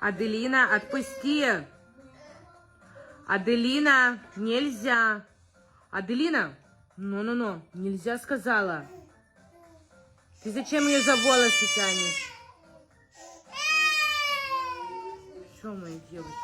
Аделина, отпусти. Аделина, нельзя. Аделина, ну-ну-ну, нельзя сказала. Ты зачем ее за волосы тянешь? Что, мои девочки?